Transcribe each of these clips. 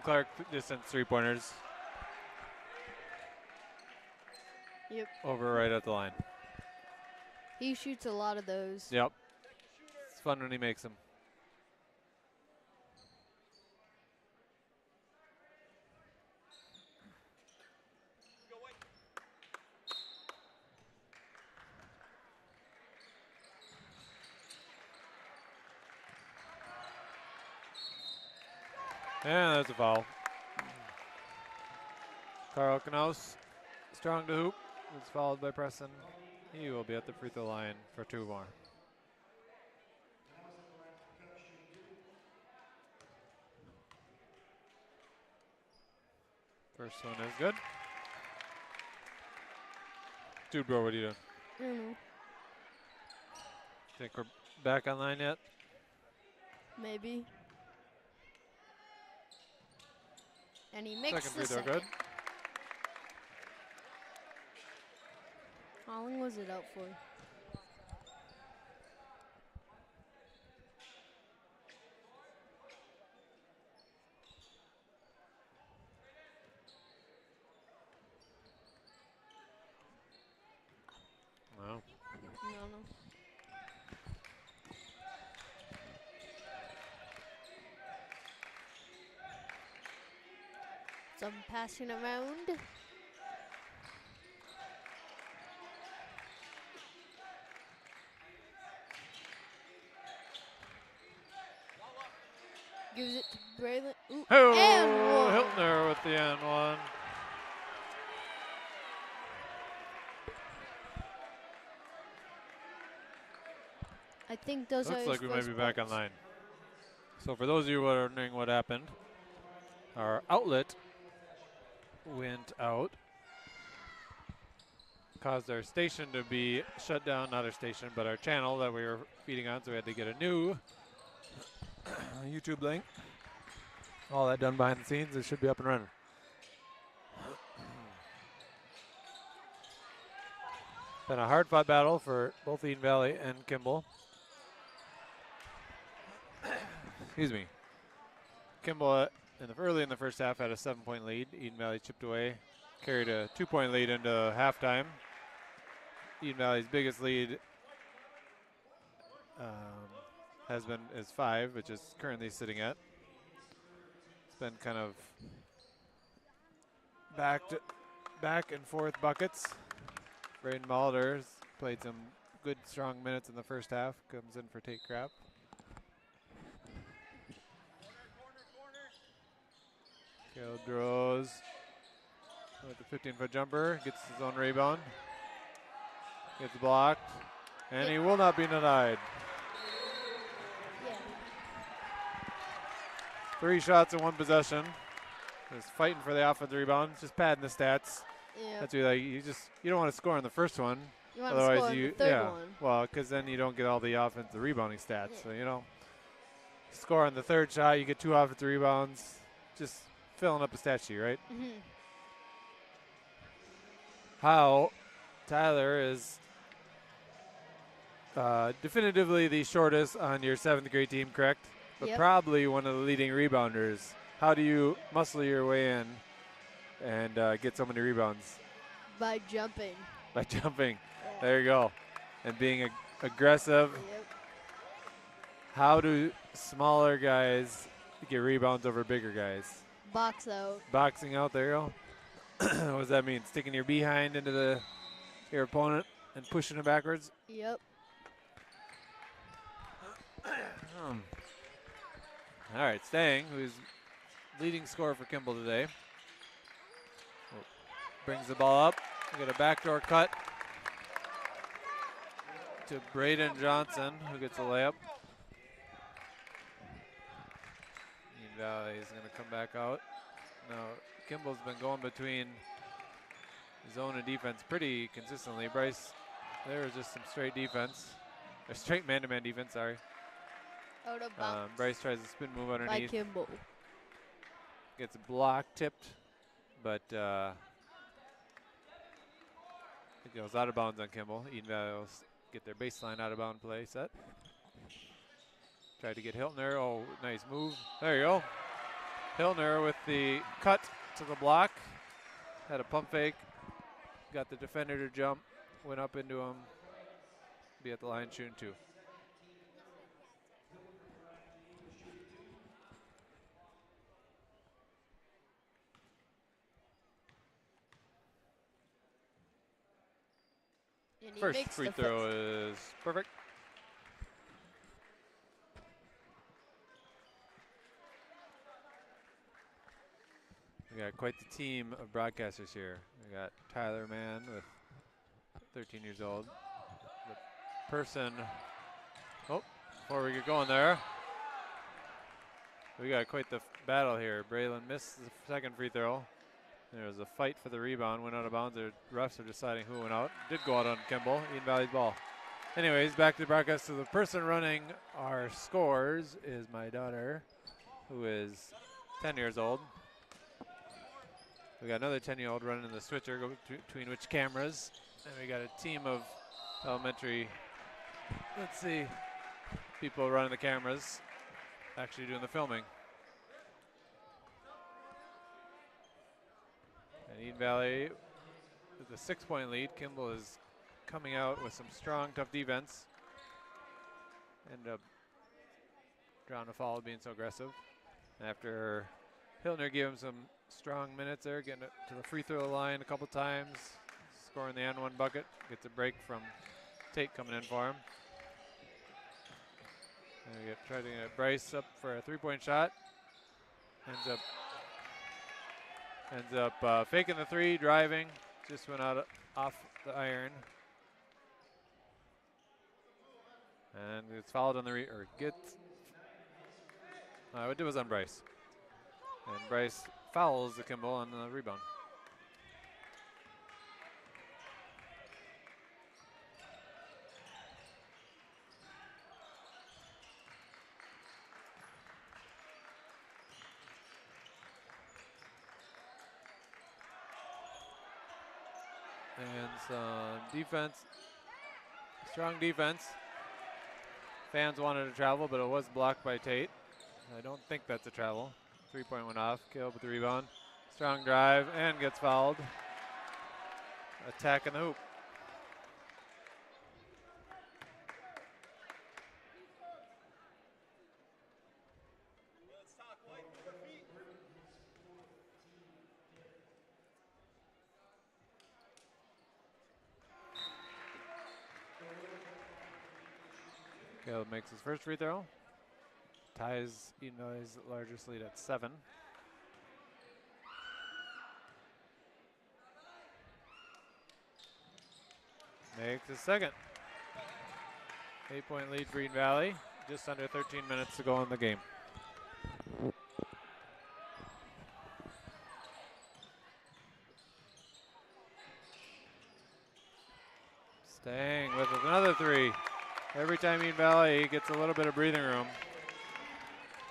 Clark distance three-pointers. Yep. Over right at the line. He shoots a lot of those. Yep. It's fun when he makes them. And there's a foul. Carl Knaus, strong to hoop. It's followed by Preston. He will be at the free throw line for 2 more. First one is good. Dude, bro, what are you doing? I don't know. Think we're back online yet? Maybe. And he makes Second the free throw, second. good. How long was it out for? No. No. Some passing around. Gives it to Braylon. Ooh, Oh, and one. Hiltner with the and one. I think those Looks are like his we might first be back points. online. So for those of you wondering what happened, our outlet went out. Caused our station to be shut down, not our station, but our channel that we were feeding on, so we had to get a new YouTube link. All that done behind the scenes, it should be up and running. Been a hard-fought battle for both Eden Valley and Kimball. Excuse me. Kimball, early in the first half, had a 7-point lead. Eden Valley chipped away, carried a 2-point lead into halftime. Eden Valley's biggest lead is 5, which is currently sitting at. It's been kind of back and forth buckets. Braden Malders played some good, strong minutes in the first half. Comes in for Tate Crap. Caleb Droz with the 15-foot jumper. Gets his own rebound. Gets blocked. And he will not be denied. Yeah. 3 shots in 1 possession. Just fighting for the offensive rebound. Just padding the stats. Yeah. That's what you don't want to score on the first one. You want to score on the third one. Well, because then you don't get all the offensive rebounding stats. Yeah. So score on the third shot, you get 2 offensive rebounds. Just filling up a stat sheet, right? Mm-hmm. How Tyler is definitively the shortest on your 7th grade team, correct? But Yep. probably one of the leading rebounders. How do you muscle your way in and get so many rebounds? By jumping. By jumping. Yeah. There you go. And being aggressive. Yep. How do smaller guys get rebounds over bigger guys? Box out. Boxing out, there you go. What does that mean? Sticking your behind into your opponent and pushing it backwards? Yep. All right, Stang, who's leading scorer for Kimball today. Brings the ball up. We get a backdoor cut to Braden Johnson, who gets a layup. Eden Valley is going to come back out. Now, Kimball's been going between zone and defense pretty consistently. Bryce, there was just some straight defense. Or straight man-to-man defense, sorry. Out of bounds. Bryce tries a spin move By underneath. Kimball. Gets a block tipped, but it goes out of bounds on Kimball. Eden Valley will get their baseline out of bound play set. Tried to get Hiltner. Oh, nice move. There you go. Hilner with the cut to the block. Had a pump fake. Got the defender to jump. Went up into him. Be at the line shooting 2. And he First makes free the throw first. is perfect. We got quite the team of broadcasters here. We got Tyler Mann with 13 years old. The person, before we get going there, we got quite the battle here. Braylon missed the second free throw. There was a fight for the rebound, went out of bounds. The refs are deciding who went out. Did go out on Kimball, Eden Valley's ball. Anyways, back to the broadcast. So the person running our scores is my daughter, who is 10 years old. We got another 10-year-old running the switcher between which cameras. And we got a team of elementary, people running the cameras, actually doing the filming. And Eden Valley with a 6-point lead. Kimball is coming out with some strong, tough defense. Ended up drawing a foul, being so aggressive. After Hilner gave him some strong minutes there, getting it to the free throw line a couple times, scoring the N1 bucket. Gets a break from Tate coming in for him. And we try to get Bryce up for a 3-point shot. Ends up faking the 3, driving, just went out off the iron. And it's fouled on the it was on Bryce. And Bryce fouls the Kimball on the rebound. And some defense, strong defense. Fans wanted to travel, but it was blocked by Tate. I don't think that's a travel. 3-point went off, Caleb with the rebound. Strong drive and gets fouled. Attack in the hoop. Caleb makes his first free throw. Ties Eden Valley's largest lead at 7. Makes his second. 8-point lead for Eden Valley. Just under 13 minutes to go in the game. Staying with another 3. Every time Eden Valley gets a little bit of breathing room,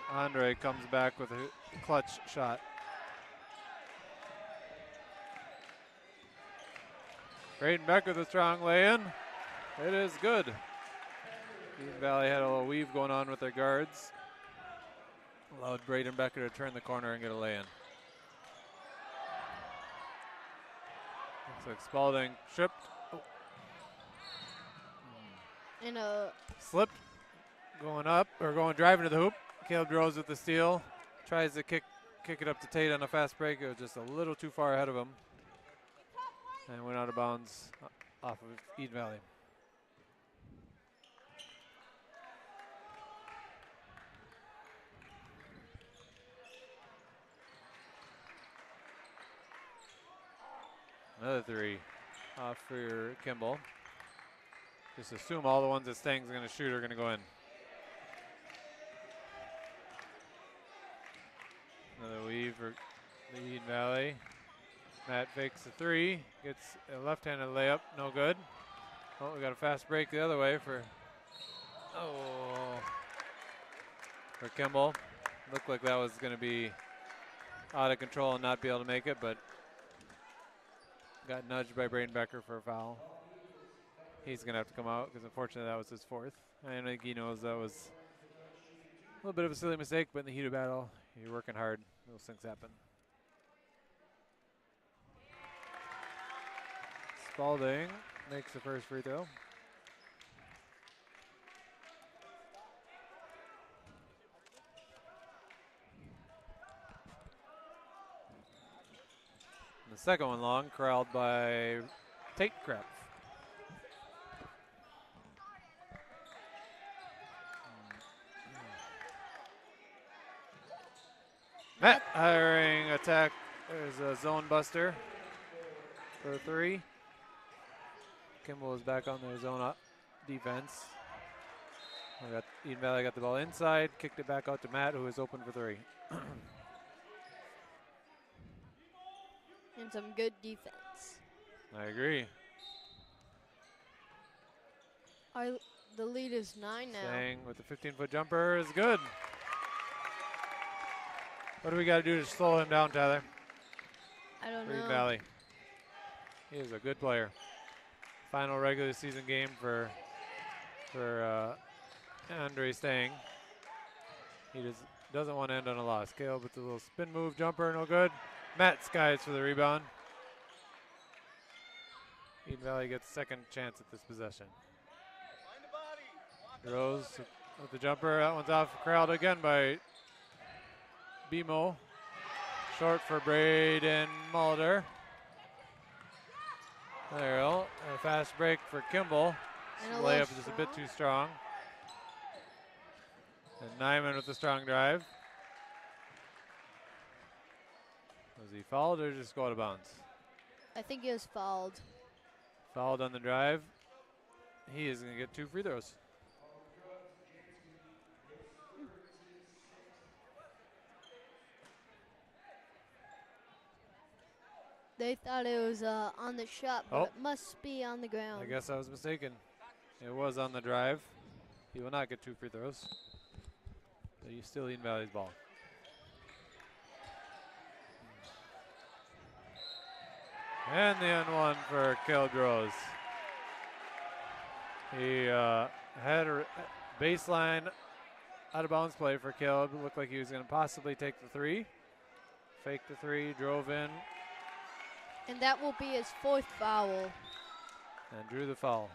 Andre comes back with a clutch shot. Braden Beck with a strong lay-in. It is good. Eden Valley had a little weave going on with their guards. Allowed Braden Becker to turn the corner and get a lay-in. Looks like Spalding tripped. And a slipped, driving to the hoop. Caleb Rose with the steal. Tries to kick it up to Tate on a fast break. It was just a little too far ahead of him. And went out of bounds off of Eden Valley. Another 3 off for Kimball. Just assume all the ones that Stang's going to shoot are going to go in. Another weave for the Eden Valley. Matt fakes the 3, gets a left-handed layup, no good. Oh, we got a fast break the other way for Kimball. Looked like that was going to be out of control and not be able to make it, but got nudged by Braden Becker for a foul. He's going to have to come out because unfortunately that was his 4th. I think he knows that was a little bit of a silly mistake, but in the heat of battle, You're working hard. Those things happen. Spalding makes the first free throw. And the second one long, corralled by Tate Krebs. Matt hiring attack. There's a zone buster for 3. Kimball is back on their zone defense. Eden Valley got the ball inside, kicked it back out to Matt, who is open for 3. And some good defense. I agree. The lead is 9 now. Staying with the 15-foot jumper is good. What do we got to do to slow him down, Tyler? I don't Eden know. Valley. He is a good player. Final regular season game for Andre Stang. He doesn't want to end on a loss. Caleb with the little spin move jumper, no good. Matt skies for the rebound. Eden Valley gets second chance at this possession. Rose with the jumper. That one's off. Corralled again by BMO. Short for Braden Mulder. There we go. A fast break for Kimball. And a Layup little just a bit strong. too strong. And Nyman with the strong drive. Was he fouled or just go out of bounds? I think he was fouled. Fouled on the drive. He is going to get 2 free throws. They thought it was on the shot, but Oh. it must be on the ground. I guess I was mistaken. It was on the drive. He will not get 2 free throws. But he's still Eden Valley's ball. And the N1 for Caleb Rose. He had a baseline out of bounds play for Caleb. It looked like he was going to possibly take the 3. Faked the 3, drove in, And that will be his 4th foul. and drew the foul.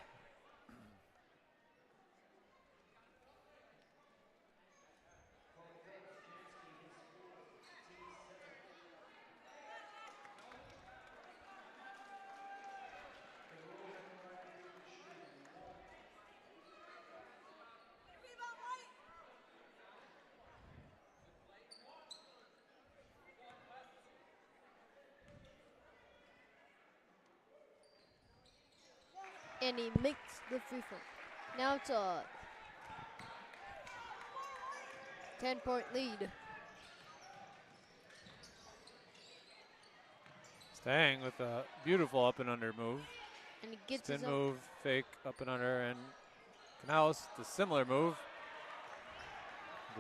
And he makes the free throw. Now it's a 10-point lead. Stang with a beautiful up and under move. And he gets Spin his own. move, fake, up and under, and Knaus, the similar move.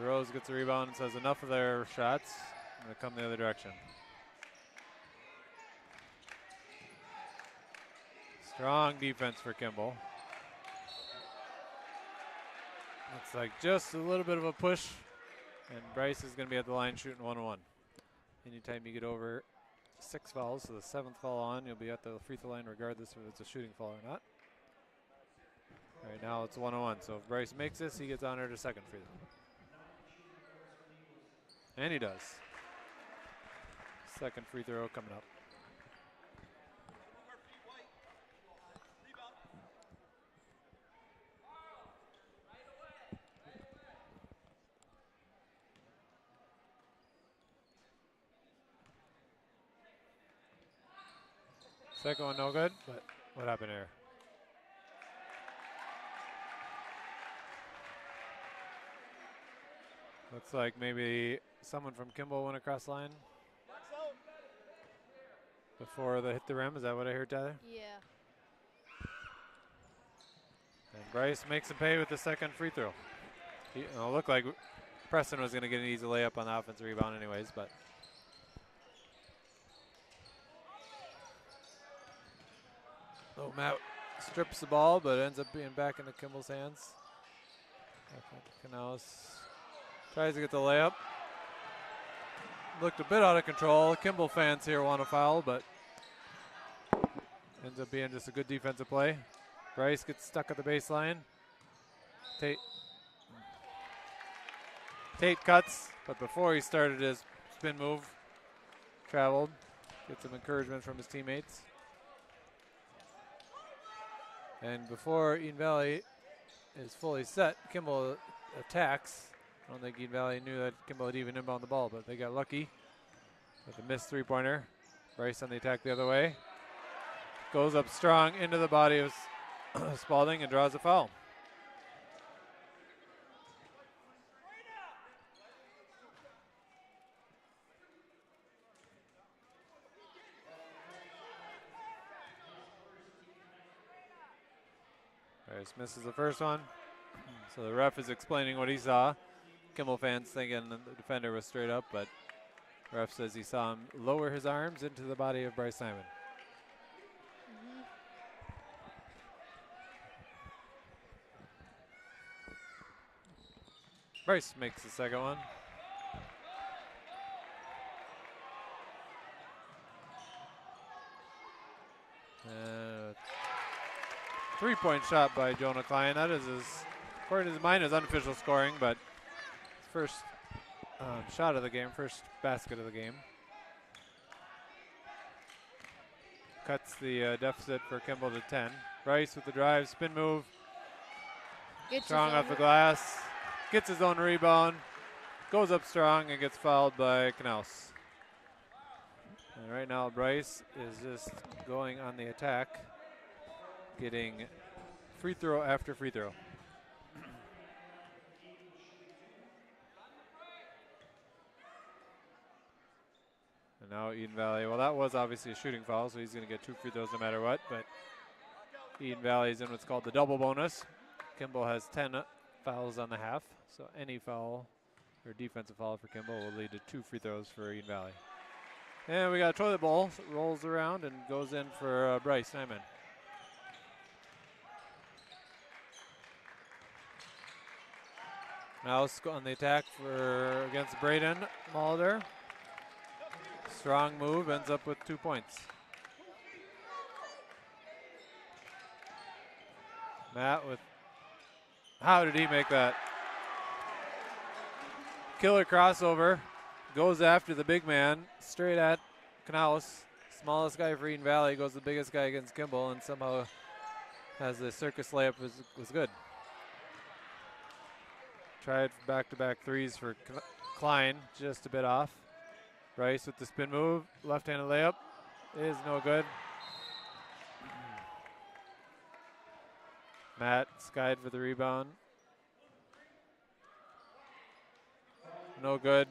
DeRose gets a rebound and says enough of their shots. I'm going to come the other direction. Strong defense for Kimball. Looks like just a little bit of a push, and Bryce is going to be at the line shooting 1-1. Anytime you get over 6 fouls, so the 7th foul on, you'll be at the free throw line regardless if it's a shooting foul or not. Right now it's 1-1, so if Bryce makes this, he gets honored a second free throw. And he does. Second free throw coming up. Second one no good, but what happened here? Looks like maybe someone from Kimball went across the line before they hit the rim. Is that what I heard, Tyler? Yeah. And Bryce makes him pay with the second free throw. It looked like Preston was going to get an easy layup on the offensive rebound anyways, but oh, Matt strips the ball, but ends up being back into Kimball's hands. Knaus tries to get the layup. looked a bit out of control. Kimball fans here want to foul, but ends up being just a good defensive play. Bryce gets stuck at the baseline. Tate cuts, but before he started his spin move, traveled, get some encouragement from his teammates. And before Eden Valley is fully set, Kimball attacks. I don't think Eden Valley knew that Kimball had even inbound the ball, but they got lucky with a missed three-pointer. Bryce on the attack the other way. Goes up strong into the body of Spalding and draws a foul. Bryce misses the first one. So the ref is explaining what he saw. Kimball fans thinking the defender was straight up, but ref says he saw him lower his arms into the body of Bryce Simon. Bryce makes the second one. Three-point shot by Jonah Klein. That is according to mine, his unofficial scoring, but his first shot of the game, first basket of the game. Cuts the deficit for Kimball to 10. Bryce with the drive, spin move. Strong off the glass. Gets his own rebound. Goes up strong and gets fouled by Knaus. And right now Bryce is just going on the attack, getting free throw after free throw. And now Eden Valley, well, that was obviously a shooting foul, so he's going to get 2 free throws no matter what, but Eden Valley is in what's called the double bonus. Kimball has 10 fouls on the half, so any foul or defensive foul for Kimball will lead to 2 free throws for Eden Valley. And we got a toilet bowl, so it rolls around and goes in for Bryce Simon. Now on the attack against Braden Mulder. Strong move, ends up with 2 points. Matt with, how did he make that? Killer crossover, goes after the big man, straight at Knaus. Smallest guy for Eden Valley goes the biggest guy against Kimball, and somehow has the circus layup was good. Tried back-to-back threes for Klein, just a bit off. Bryce with the spin move, left-handed layup is no good. Matt skied for the rebound. No good.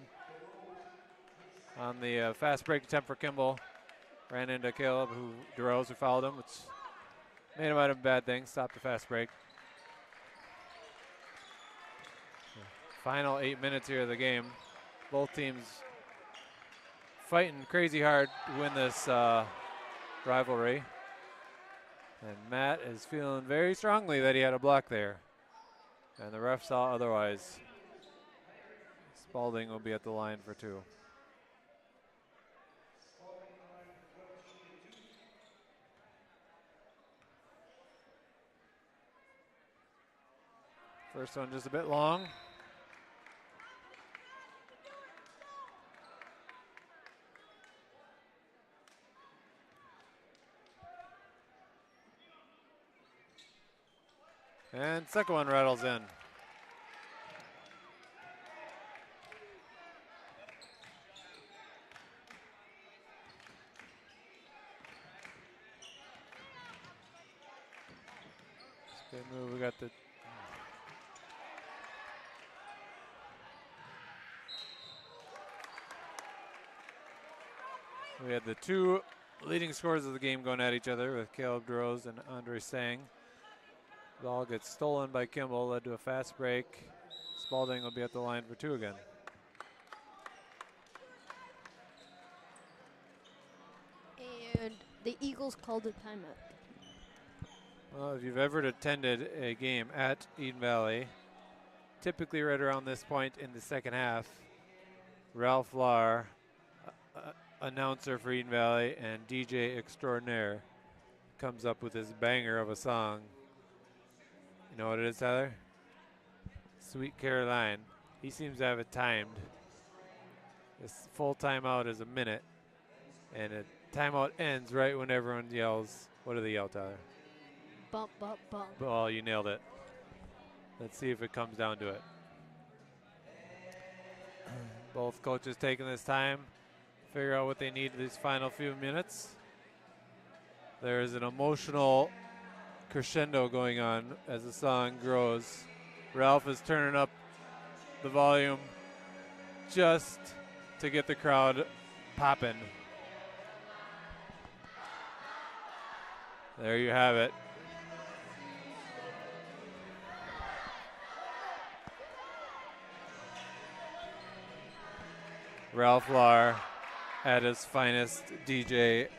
On the fast break attempt for Kimball, ran into Caleb DeRose who fouled him, which made him out of a bad thing, stopped the fast break. Final 8 minutes here of the game. Both teams fighting crazy hard to win this rivalry. And Matt is feeling very strongly that he had a block there. And the ref saw otherwise. Spalding will be at the line for 2. First one just a bit long. And second one rattles in. Good move. We got the we had the 2 leading scorers of the game going at each other with Caleb DeRose and Andre Sang. The ball gets stolen by Kimball, led to a fast break. Spalding will be at the line for 2 again. And the Eagles called a timeout. Well, if you've ever attended a game at Eden Valley, typically right around this point in the second half, Ralph Lahr announcer for Eden Valley and DJ extraordinaire, comes up with this banger of a song. You know what it is, Tyler? Sweet Caroline. He seems to have it timed. This full timeout is a minute, and a timeout ends right when everyone yells. What do they yell, Tyler? Bump, bump, bump. Oh, you nailed it. Let's see if it comes down to it. Both coaches taking this time, figure out what they need these final few minutes. There is an emotional crescendo going on as the song grows. Ralph is turning up the volume just to get the crowd popping. There you have it. Ralph Lahr at his finest DJ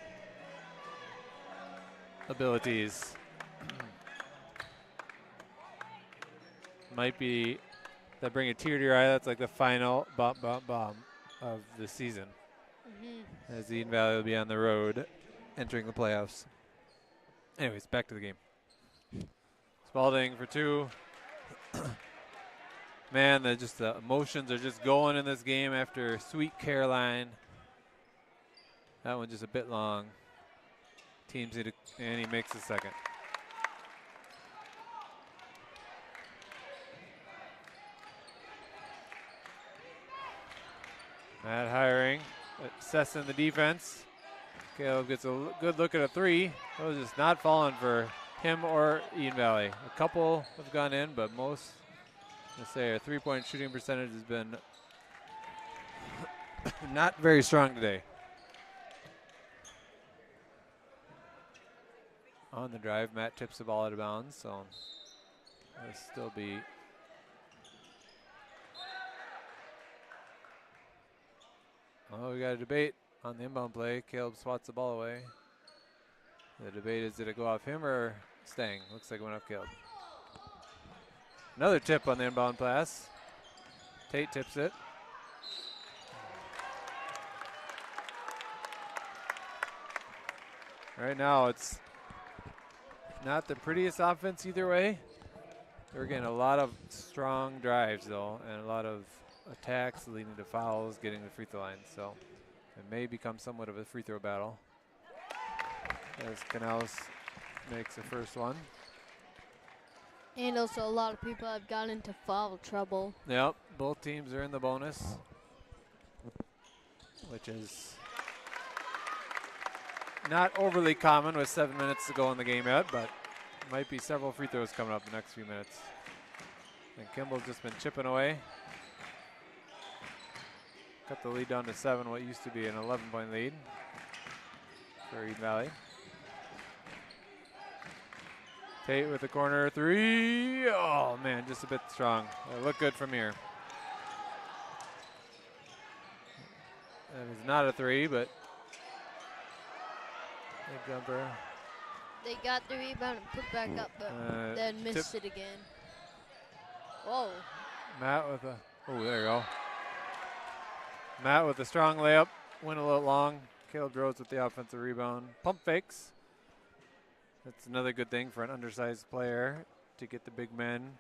abilities. Might be that bring a tear to your eye. That's like the final bump, bump, bump of the season. As Eden Valley will be on the road entering the playoffs. Anyways, back to the game. Spalding for two. Man, the emotions are just going in this game after Sweet Caroline. That one just a bit long. Teams need to, and he makes the second. Matt Hiring assessing the defense. Caleb gets a good look at a three. That was just not falling for him or Eden Valley. A couple have gone in, but most, let's say, our three-point shooting percentage has been not very strong today. On the drive, Matt tips the ball out of bounds, so it'll still be oh, we got a debate on the inbound play. Caleb swats the ball away. The debate is, did it go off him or Stang? Looks like it went off Caleb. Another tip on the inbound pass. Tate tips it. Right now it's not the prettiest offense either way. We're getting a lot of strong drives though, and a lot of attacks leading to fouls, getting the free throw line. So it may become somewhat of a free throw battle as Canales makes the first one. And also a lot of people have gotten into foul trouble. Yep, both teams are in the bonus, which is not overly common with 7 minutes to go in the game yet, but might be several free throws coming up in the next few minutes. And Kimball's just been chipping away. Cut the lead down to 7, what used to be an 11-point lead for Eden Valley. Tate with the corner three. Oh man, just a bit strong. It looked good from here. That is not a three, but a jumper. They got the rebound and put back up, but then missed it again. Whoa. Matt with a, oh, there you go. Matt with a strong layup, went a little long. Caleb Rhodes with the offensive rebound. Pump fakes. That's another good thing for an undersized player to get the big men.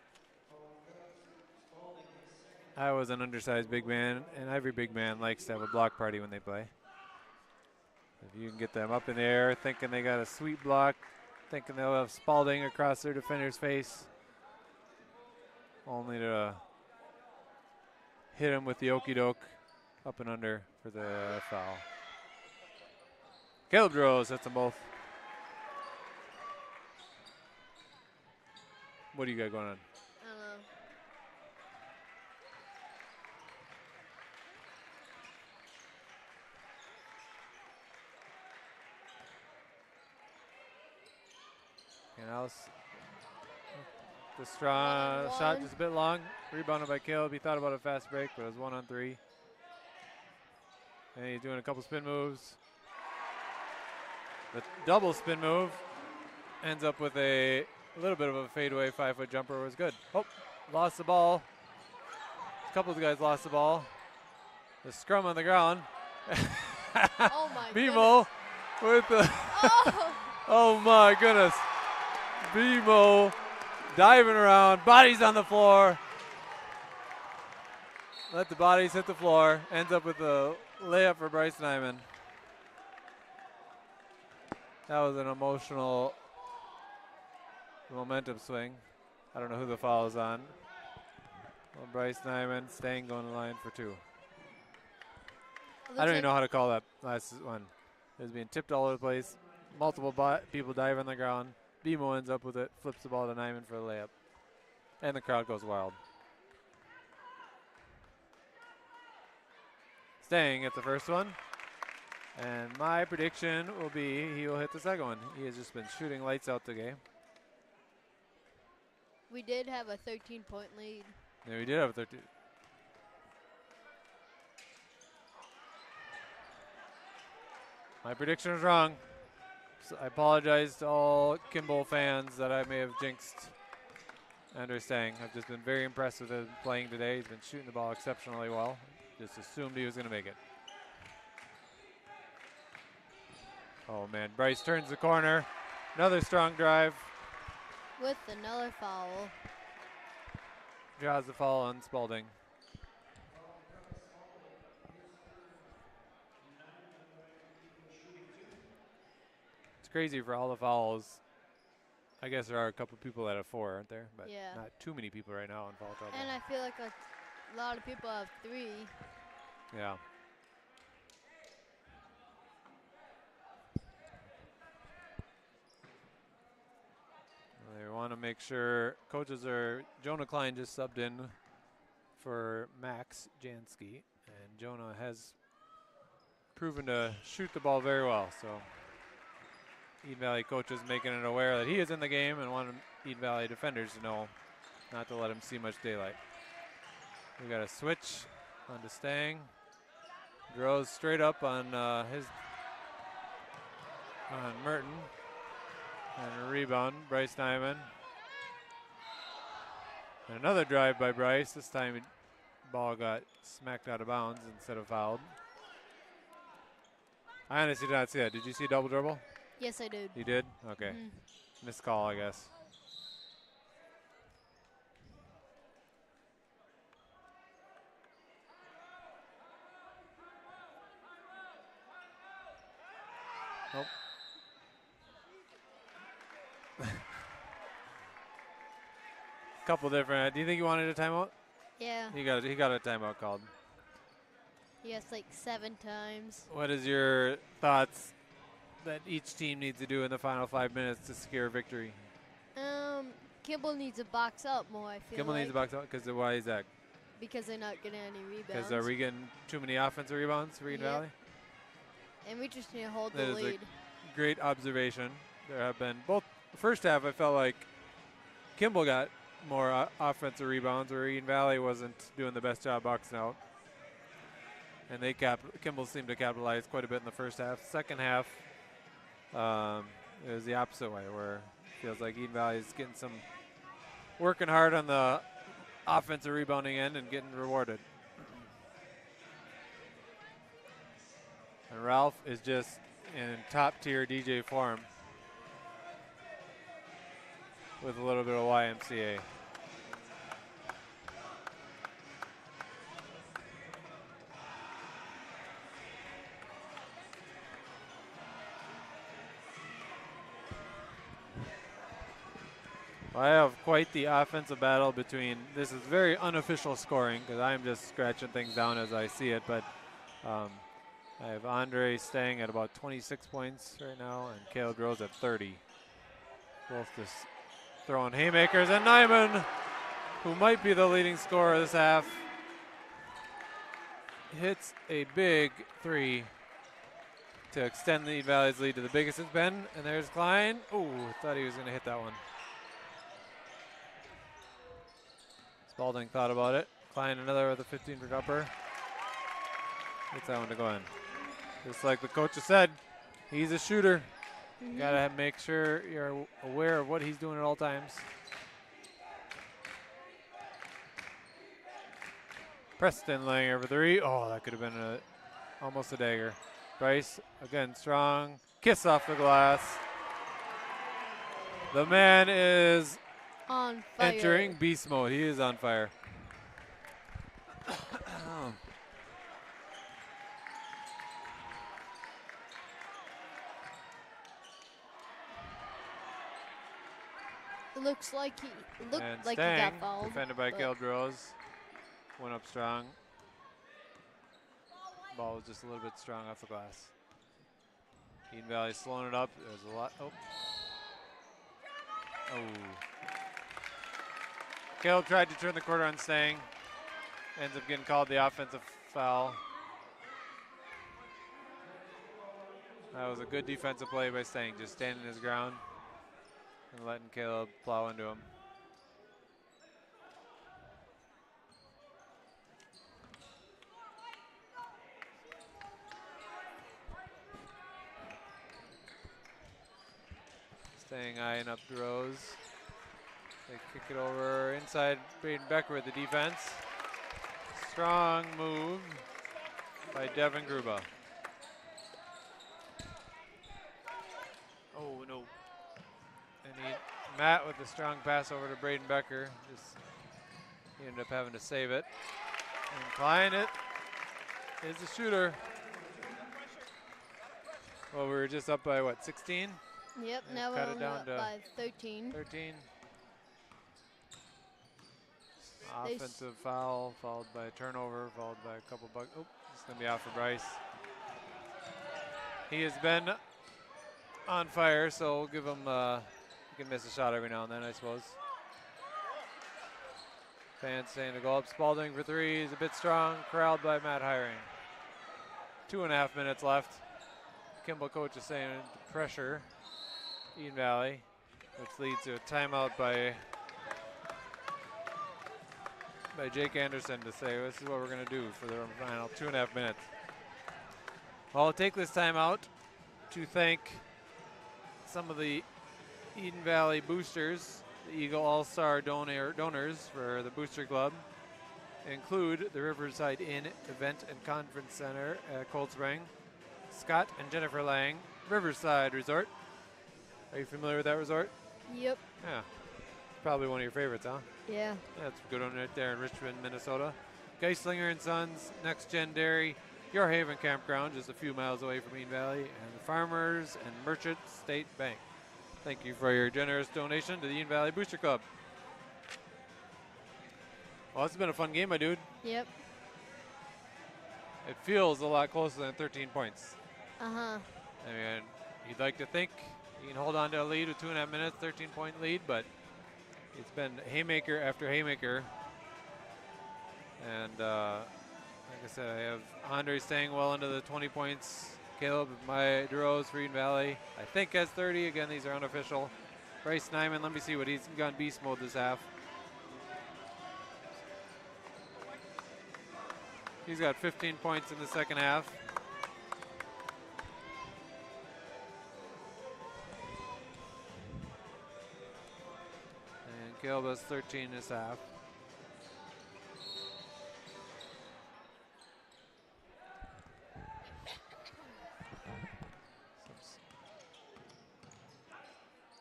I was an undersized big man, and every big man likes to have a block party when they play. If you can get them up in the air, thinking they got a sweet block, thinking they'll have Spalding across their defender's face, only to hit him with the okey doke up and under for the foul. Caleb Rose hits them both. What do you got going on? I don't know. Canales. The strong shot just a bit long. Rebounded by Caleb. He thought about a fast break, but it was 1 on 3. And he's doing a couple spin moves. The double spin move ends up with a little bit of a fadeaway 5-foot jumper. Was good. Oh, lost the ball. A couple of the guys lost the ball. The scrum on the ground. Oh my BMO with the Oh! oh my goodness. BMO diving around, bodies on the floor. Let the bodies hit the floor. Ends up with a layup for Bryce Nyman. That was an emotional momentum swing. I don't know who the foul is on. Well, Bryce Nyman staying going to the line for 2. I don't even know how to call that last one. It was being tipped all over the place. Multiple people dive on the ground. BMO ends up with it, flips the ball to Nyman for the layup. And the crowd goes wild. Staying at the first one. And my prediction will be he will hit the second one. He has just been shooting lights out the game. We did have a 13-point lead. Yeah, we did have a 13. My prediction was wrong. So I apologize to all Kimball fans that I may have jinxed Andrew Stang. I've just been very impressed with him playing today. He's been shooting the ball exceptionally well. Just assumed he was going to make it. Oh man, Bryce turns the corner. Another strong drive. With another foul. Draws the foul on Spalding. It's crazy for all the fouls. I guess there are a couple people that have 4, aren't there? But yeah. Not too many people right now in foul trouble. And I feel like a lot of people have 3. Yeah. They want to make sure coaches are. Jonah Klein just subbed in for Max Jansky, and Jonah has proven to shoot the ball very well. So Eden Valley coaches making it aware that he is in the game and want Eden Valley defenders to know not to let him see much daylight. We got a switch onto Stang. Grows straight up on Merton. And a rebound, Bryce Nyman. And another drive by Bryce. This time the ball got smacked out of bounds instead of fouled. I honestly did not see that. Did you see a double dribble? Yes, I did. You did? Okay. Missed call, I guess. Nope. Couple different. Do you think he wanted a timeout? Yeah. He got a timeout called. Yes, like 7 times. What is your thoughts that each team needs to do in the final 5 minutes to secure a victory? Kimball needs to box up more, I feel Kimball like. needs to box up because why is that? Because they're not getting any rebounds. Because are we getting too many offensive rebounds for Eden Valley? And we just need to hold That the is lead. a great observation. There have been both. The first half, I felt like Kimball got more offensive rebounds, where Eden Valley wasn't doing the best job boxing out. And Kimball seemed to capitalize quite a bit in the first half. Second half, it was the opposite way, where it feels like Eden Valley is getting working hard on the offensive rebounding end and getting rewarded. And Ralph is just in top tier DJ form with a little bit of YMCA. I have quite the offensive battle between, this is very unofficial scoring because I'm just scratching things down as I see it, but I have Andre Stang at about 26 points right now and Caleb Rose at 30. Both just throwing haymakers, and Nyman, who might be the leading scorer this half, hits a big 3 to extend the Valley's lead to the biggest it's been, and there's Klein. Oh, thought he was going to hit that one. Spalding thought about it. Klein another with a 15-foot upper. Gets that one to go in. Just like the coach has said, he's a shooter. Gotta make sure you're aware of what he's doing at all times. Preston laying over 3. Oh, that could have been almost a dagger. Bryce, again, strong. Kiss off the glass. The man is on fire. entering beast mode. He is on fire. It looks like he And he Stang, got fouled. defended by Caleb Rose. Went up strong. Ball was just a little bit strong off the glass. Eden Valley slowing it up. There's a lot. Oh. Caleb tried to turn the corner on Stang. Ends up getting called the offensive foul. That was a good defensive play by Stang, just standing his ground and letting Caleb plow into him. Staying eyeing up the Rose. They kick it over inside Braden Becker with the defense. Strong move by Devin Gruba. Oh no. And Matt with a strong pass over to Braden Becker. He ended up having to save it. And Klein is the shooter. Well, we were just up by what, 16? Yep, And now cut we're it down up to by 13. 13. Offensive foul, followed by a turnover, followed by a couple bucks. Oh, it's going to be out for Bryce. He has been on fire, so we'll give him, he can miss a shot every now and then, I suppose. Fans saying to go up. Spalding for three. He's a bit strong, corralled by Matt Hiring. 2.5 minutes left. Kimball coach is saying to pressure Eden Valley, which leads to a timeout by Jake Anderson to say this is what we're going to do for the final 2.5 minutes. Well, I'll take this timeout to thank some of the Eden Valley boosters, the Eagle All-Star donors for the Booster Club. Include the Riverside Inn Event and Conference Center at Cold Spring, Scott and Jennifer Lang, Riverside Resort. Are you familiar with that resort? Yep. Yeah. Probably one of your favorites, huh? Yeah. That's a good one right there in Richmond, Minnesota. Geislinger and Sons, Next Gen Dairy, Your Haven Campground, just a few miles away from Eden Valley, and the Farmers and Merchant State Bank. Thank you for your generous donation to the Eden Valley Booster Club. Well, it's been a fun game, my dude. Yep. It feels a lot closer than 13 points. Uh-huh. I mean, you'd like to think you can hold on to a lead with 2.5 minutes, 13-point lead, but it's been haymaker after haymaker. And like I said, I have Andre staying well into the 20 points. Caleb, my Duros for Eden Valley, I think has 30. Again, these are unofficial. Bryce Nyman, let me see what he's gone beast mode this half. He's got 15 points in the second half. And Caleb has 13 this half.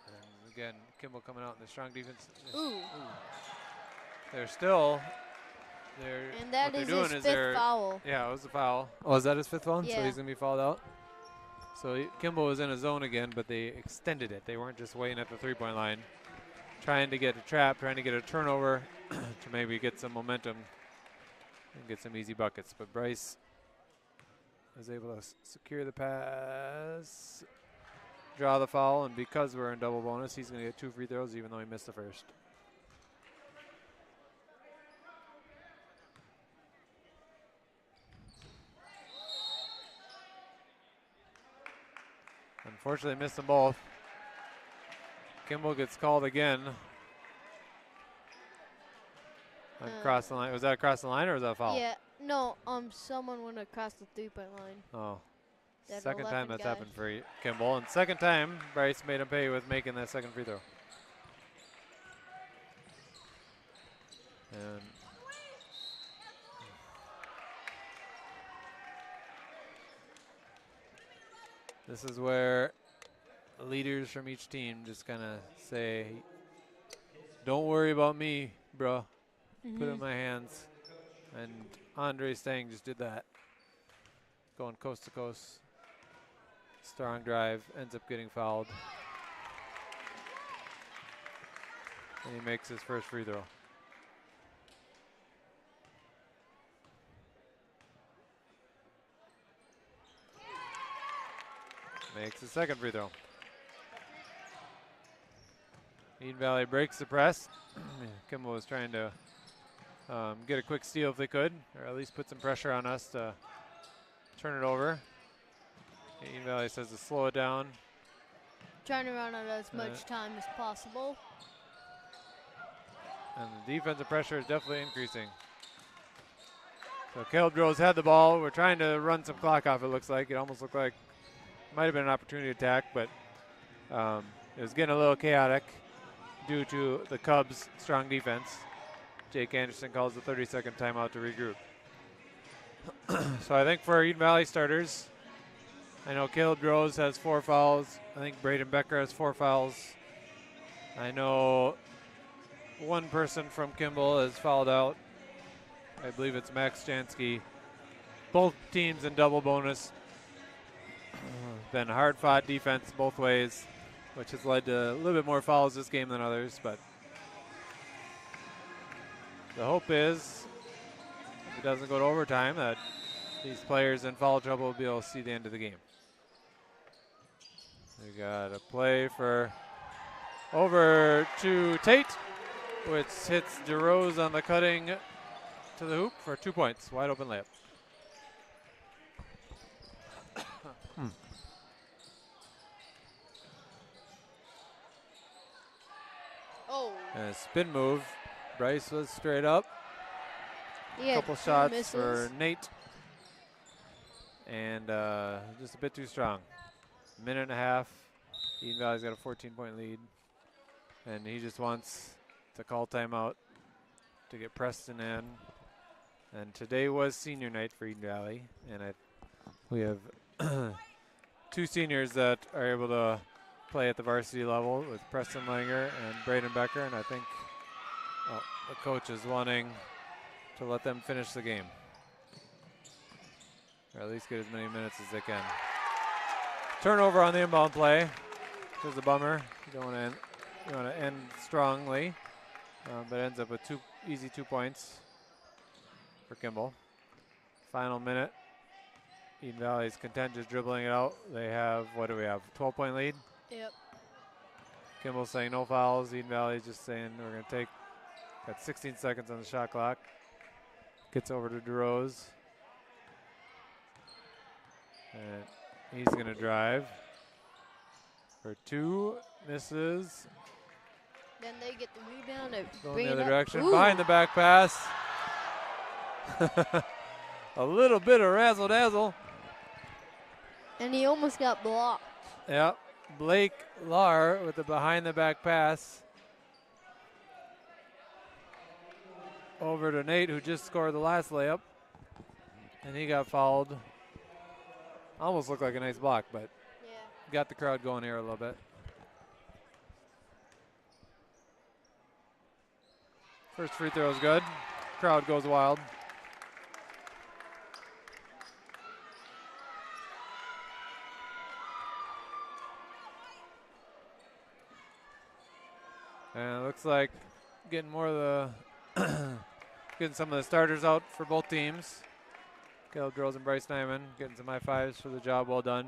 And again, Kimball coming out in the strong defense. Ooh. They're still. And that is his fifth foul. Yeah, it was a foul. Oh, is that his fifth foul? Yeah. So he's going to be fouled out? So Kimball was in a zone again, but they extended it. They weren't just waiting at the three-point line. Trying to get a trap, trying to get a turnover to maybe get some momentum and get some easy buckets. But Bryce is able to secure the pass, draw the foul, and because we're in double bonus, he's going to get 2 free throws even though he missed the first. Unfortunately, missed them both. Kimball gets called again. Across the line. Was that across the line or was that a foul? Yeah. No, someone went across the three-point line. Oh. That Second time that's guy. happened for Kimball. And second time, Bryce made him pay with making that second free throw. And This is where leaders from each team just kind of say, don't worry about me, bro. Put it in my hands. And Andre Stang just did that. Going coast to coast. Strong drive, ends up getting fouled. And he makes his first free throw. Makes his second free throw. Eden Valley breaks the press. Kimball was trying to get a quick steal if they could, or at least put some pressure on us to turn it over. Eden Valley says to slow it down. Trying to run out as much time as possible. And the defensive pressure is definitely increasing. So Caleb Rose had the ball. We're trying to run some clock off, it looks like. It almost looked like it might have been an opportunity attack, but it was getting a little chaotic due to the Cubs' strong defense. Jake Anderson calls the 30-second timeout to regroup. So I think for Eden Valley starters, I know Caleb Rose has 4 fouls. I think Braden Becker has 4 fouls. I know one person from Kimball has fouled out. I believe it's Max Jansky. Both teams in double bonus. Been hard-fought defense both ways, which has led to a little bit more fouls this game than others, but the hope is, if it doesn't go to overtime, that these players in foul trouble will be able to see the end of the game. We got a play for over to Tate, which hits DeRose on the cutting to the hoop for 2 points. Wide open layup. Oh. And a spin move. Bryce was straight up. A couple shots for Nate. And just a bit too strong. Minute and a half. Eden Valley's got a 14-point lead. And he just wants to call timeout to get Preston in. And today was senior night for Eden Valley. And we have 2 seniors that are able to play at the varsity level with Preston Langer and Braden Becker. And I think the coach is wanting to let them finish the game, or at least get as many minutes as they can. Turnover on the inbound play, which is a bummer. You want to end strongly, but ends up with easy 2 points for Kimball. Final minute. Eden Valley's content just dribbling it out. They have, what do we have, 12-point lead? Yep. Kimball saying no fouls. Eden Valley just saying we're going to take. Got 16 seconds on the shot clock. Gets over to DeRose. And he's going to drive for 2. Misses. Then they get the rebound and Going bring the it other up. direction. Ooh. Behind the back pass. A little bit of razzle dazzle. And he almost got blocked. Yep. Blake Lahr with the behind the back pass. Over to Nate, who just scored the last layup. And he got fouled. Almost looked like a nice block, but got the crowd going here a little bit. First free throw is good. Crowd goes wild. And it looks like getting more of the getting some of the starters out for both teams. Caleb Drills and Bryce Nyman getting some high fives for the job well done.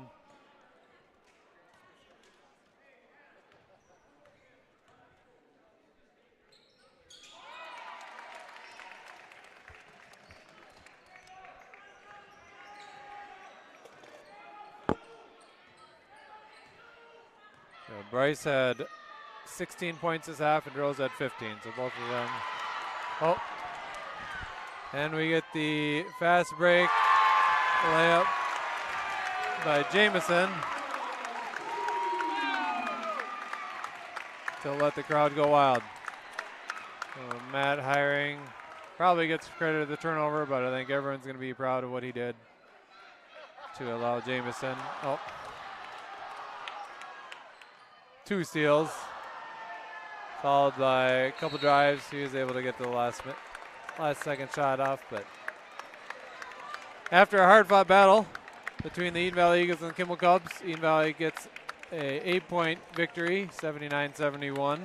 So Bryce had 16 points this half and Drills had 15, so both of them. Oh. And we get the fast break layup by Jamison to let the crowd go wild. Matt Hiring probably gets credit of the turnover, but I think everyone's going to be proud of what he did to allow Jamison. Oh, 2 steals, followed by a couple drives. He was able to get the last second shot off, but after a hard-fought battle between the Eden Valley Eagles and the Kimball Cubs, Eden Valley gets a 8-point victory, 79-71,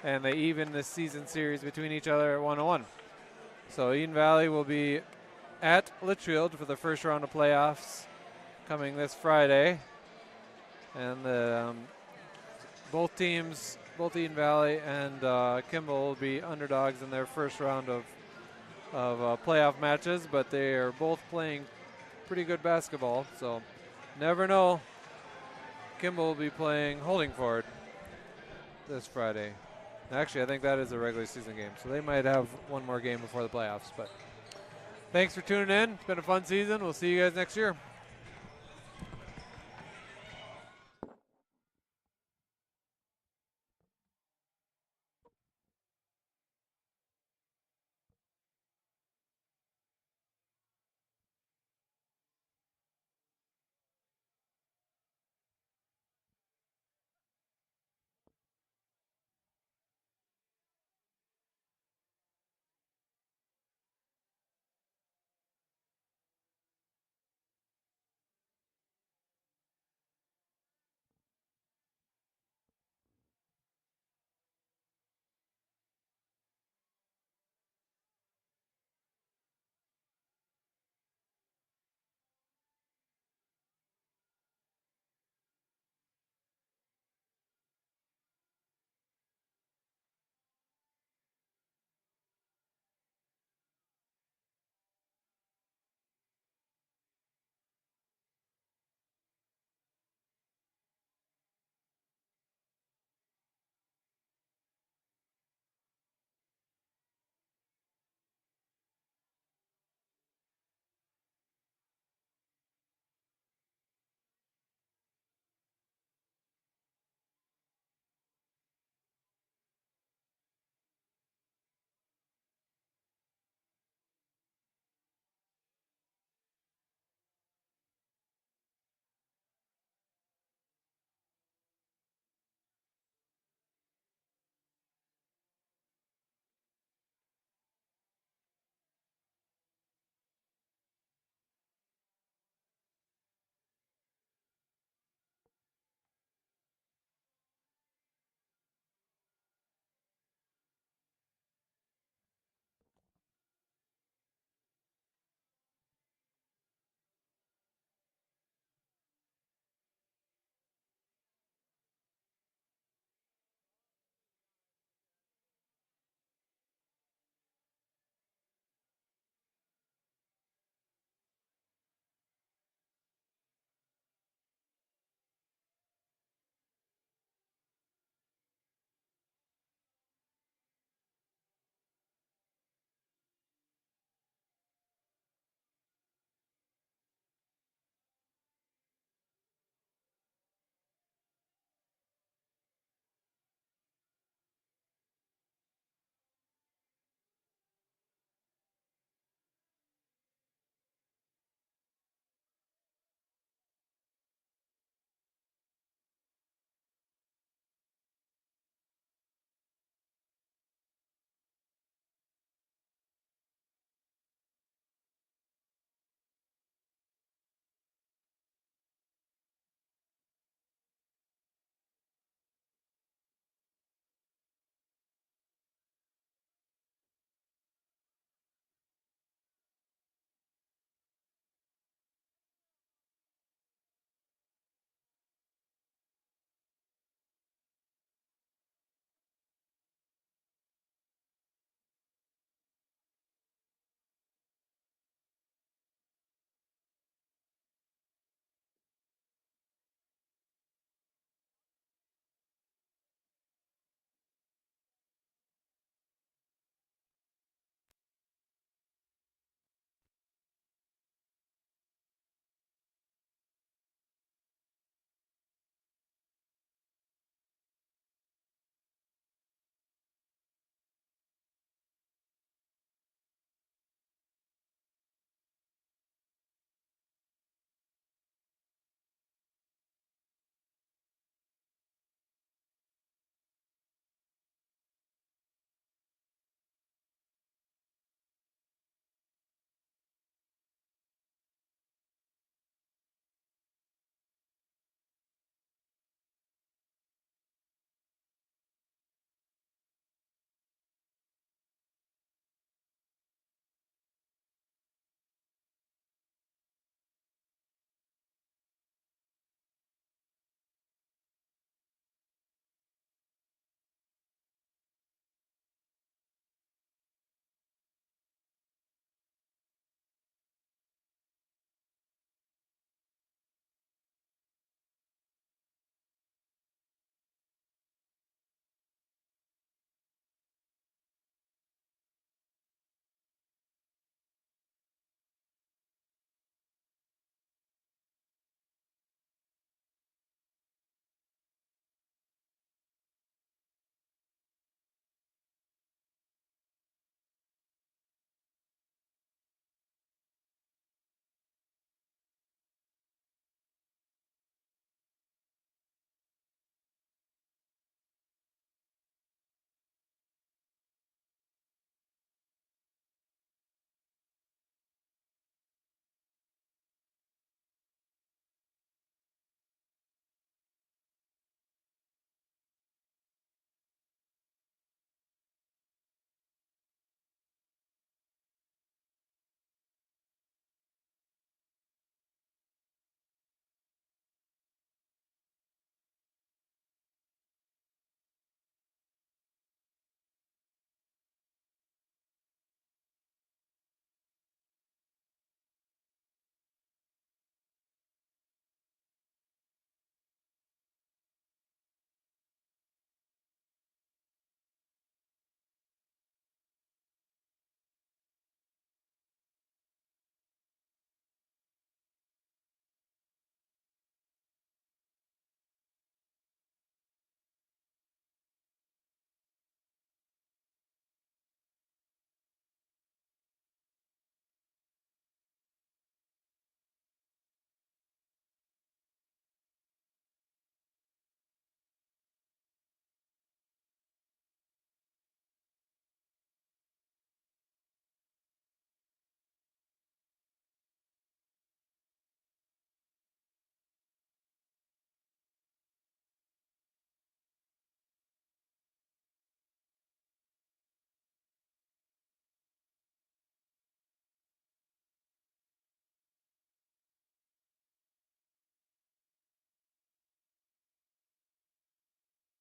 and they even this season series between each other at 1-1. So Eden Valley will be at Litchfield for the first round of playoffs coming this Friday, and both teams, both Eden Valley and Kimball, will be underdogs in their first round of playoff matches, but they are both playing pretty good basketball, so never know. Kimball will be playing Holdingford this Friday. Actually, I think that is a regular season game, so they might have one more game before the playoffs. But thanks for tuning in. It's been a fun season. We'll see you guys next year.